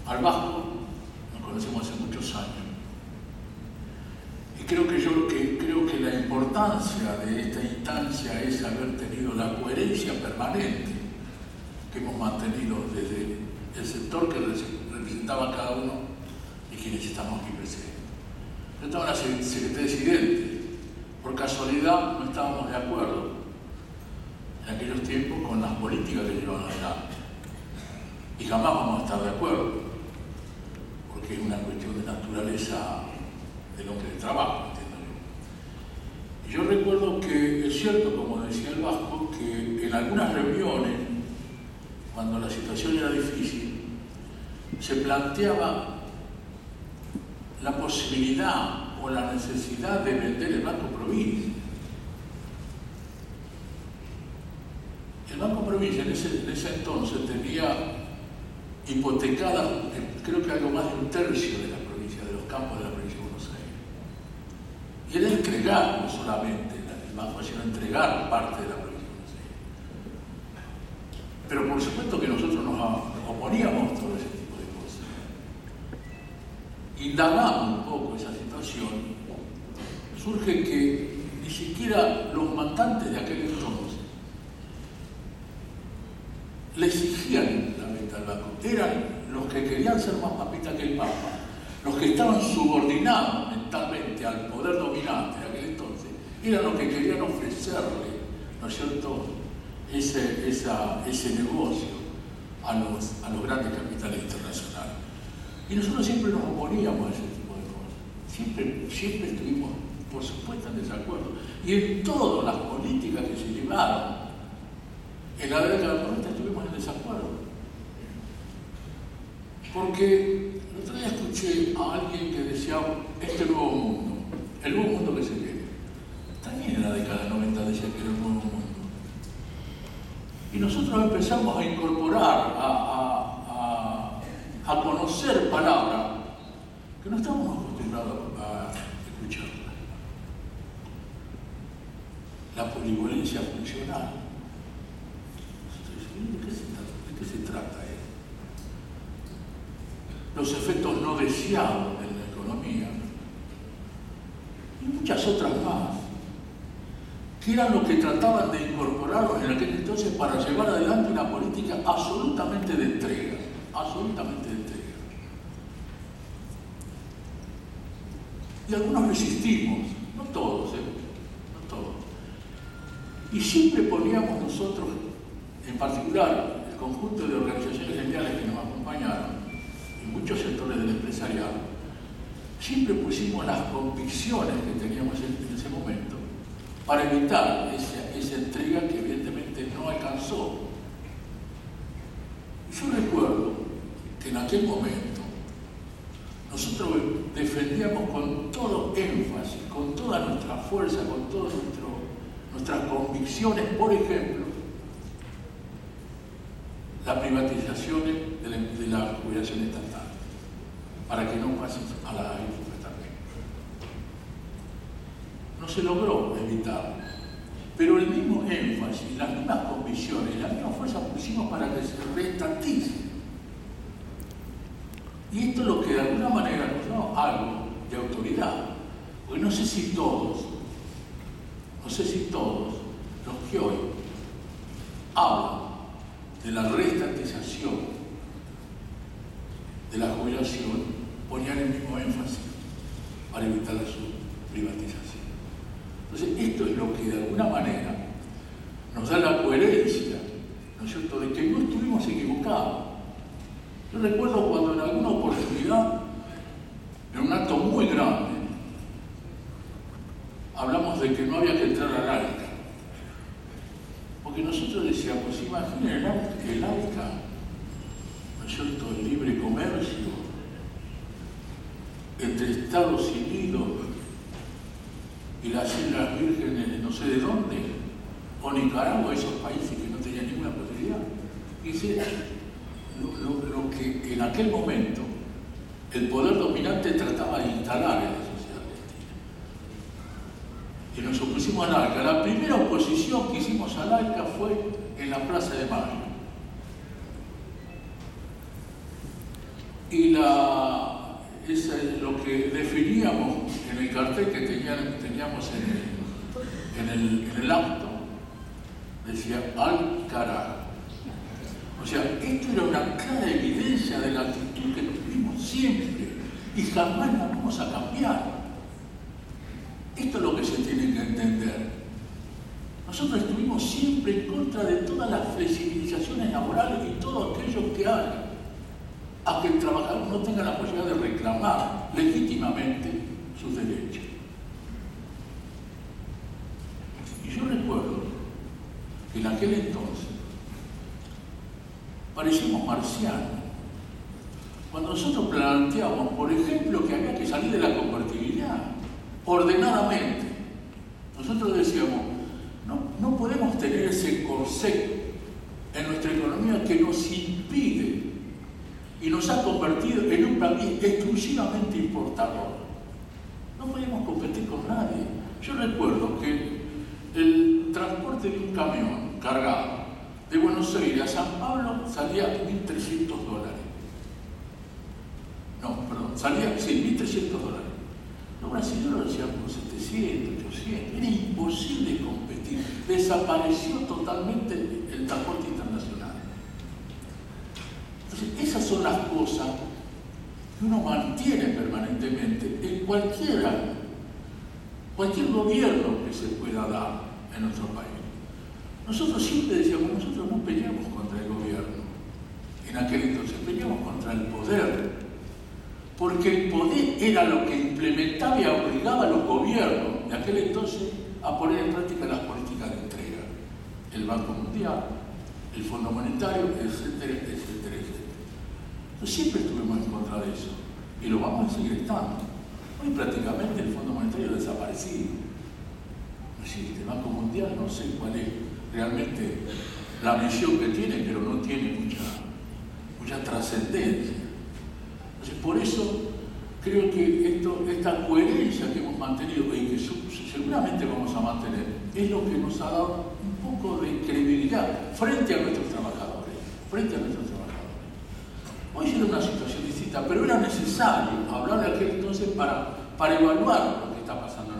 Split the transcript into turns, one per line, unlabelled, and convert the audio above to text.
al Vasco nos conocemos hace muchos años. Y creo que la importancia de esta instancia es haber tenido la coherencia permanente que hemos mantenido desde el sector que representaba cada uno y quienes estamos aquí presentes. Yo estaba en la Secretaría de Accidentes. Por casualidad no estábamos de acuerdo en aquellos tiempos con las políticas que llevaban adelante. Y jamás vamos a estar de acuerdo, porque es una cuestión de naturaleza del hombre de trabajo, entiendo yo. Y yo recuerdo que es cierto, como decía el Vasco, que en algunas reuniones, cuando la situación era difícil, se planteaba la posibilidad o la necesidad de vender el Banco Provincia. El Banco Provincia en ese entonces tenía hipotecada, creo que algo más de un tercio de la provincia, de los campos de la provincia de Buenos Aires. Y era entregar, no solamente el banco, sino entregar parte de la provincia de Buenos Aires. Pero por supuesto que nosotros nos oponíamos a todo ese tipo de cosas. Indagando un poco esa situación, surge que ni siquiera los mandantes de aquel entonces le exigían la venta al banco. Eran los que querían ser más papita que el Papa, los que estaban subordinados mentalmente al poder dominante de aquel entonces, eran los que querían ofrecerle, ¿no es cierto?, ese negocio a los grandes capitales internacionales. Y nosotros siempre nos oponíamos a ese tipo de cosas. Siempre estuvimos, por supuesto, en desacuerdo. Y en todas las políticas que se llevaron, en la década del 90 estuvimos en desacuerdo. Porque el otro día escuché a alguien que decía, este nuevo mundo, el nuevo mundo que se viene. También en la década del 90 decía que era el nuevo mundo. Y nosotros empezamos a incorporar, a conocer palabras que no estábamos acostumbrados a escucharlas. La polivolencia funcional. ¿De qué se trata esto? Los efectos no deseados en la economía y muchas otras más, que eran los que trataban de incorporarlos en aquel entonces para llevar adelante una política absolutamente de entrega, absolutamente de entrega. Y algunos resistimos, no todos, no todos. Y siempre poníamos nosotros, en particular el conjunto de organizaciones gremiales que nos acompañaron, y muchos sectores del empresariado, siempre pusimos las convicciones que teníamos en ese momento para evitar esa entrega que evidentemente no alcanzó. Y yo recuerdo que en aquel momento nosotros defendíamos con todo énfasis, con toda nuestra fuerza, con todas nuestras convicciones, por ejemplo, las privatizaciones de la jubilación estatal, para que no pasen a la AFP también. No se logró evitarlo, pero el mismo énfasis, las mismas convicciones, la misma fuerza pusimos para que se reestatice. Y esto es lo que de alguna manera nos da algo de autoridad, porque no sé si todos los que hoy hablan de la reestatización de la jubilación ponían el mismo énfasis para evitar su privatización. Entonces, esto es lo que de alguna manera nos da la coherencia, ¿no es cierto?, de que no estuvimos equivocados. Yo recuerdo cuando en alguna oportunidad, en un acto muy grande, hablamos de que no había que entrar al ALCA. Porque nosotros decíamos, imaginen el ALCA, ¿no es cierto?, el libre comercio entre Estados Unidos y las Islas Vírgenes de no sé de dónde, o Nicaragua, esos países que no tenían ninguna posibilidad. Y dice, lo que en aquel momento el poder dominante trataba de instalar en la sociedad argentina. Y nos opusimos al ALCA. La primera oposición que hicimos al ALCA fue en la Plaza de Mayo. Y es lo que definíamos en el cartel que teníamos en el acto, decía al carajo. O sea, esto era una clara evidencia de la actitud que tuvimos siempre y jamás la vamos a cambiar. Esto es lo que se tiene que entender. Nosotros estuvimos siempre en contra de todas las flexibilizaciones laborales y todo aquello que haga a que el trabajador no tenga la posibilidad de reclamar legítimamente sus derechos. Y yo recuerdo que en aquel entonces parecíamos marcianos. Cuando nosotros planteamos, por ejemplo, que había que salir de la convertibilidad ordenadamente, nosotros decíamos, no podemos tener ese corsé en nuestra economía que nos impide y nos ha convertido en un país exclusivamente importador. No podíamos competir con nadie. Yo recuerdo que el transporte de un camión cargado de Buenos Aires a San Pablo salía $1.300. No, perdón, salía, sí, $1.300. Los brasileños lo decían por 700, 800. Era imposible competir. Desapareció totalmente el transporte internacional. Entonces, esas son las cosas que uno mantiene permanentemente en cualquier gobierno que se pueda dar en nuestro país. Nosotros siempre decíamos, nosotros no peleamos contra el gobierno. En aquel entonces peleamos contra el poder. Porque el poder era lo que implementaba y obligaba a los gobiernos de aquel entonces a poner en práctica las políticas de entrega. El Banco Mundial, el Fondo Monetario, etcétera, etcétera, etcétera. Entonces siempre estuvimos en contra de eso y lo vamos a seguir estando. Hoy prácticamente el Fondo Monetario ha desaparecido. No existe. El Banco Mundial no sé cuál es realmente la misión que tiene, pero no tiene mucha trascendencia. Entonces, por eso creo que esta coherencia que hemos mantenido y que seguramente vamos a mantener es lo que nos ha dado un poco de credibilidad frente a nuestros trabajadores. Hoy era una situación distinta, pero era necesario hablar de aquel entonces para evaluar lo que está pasando en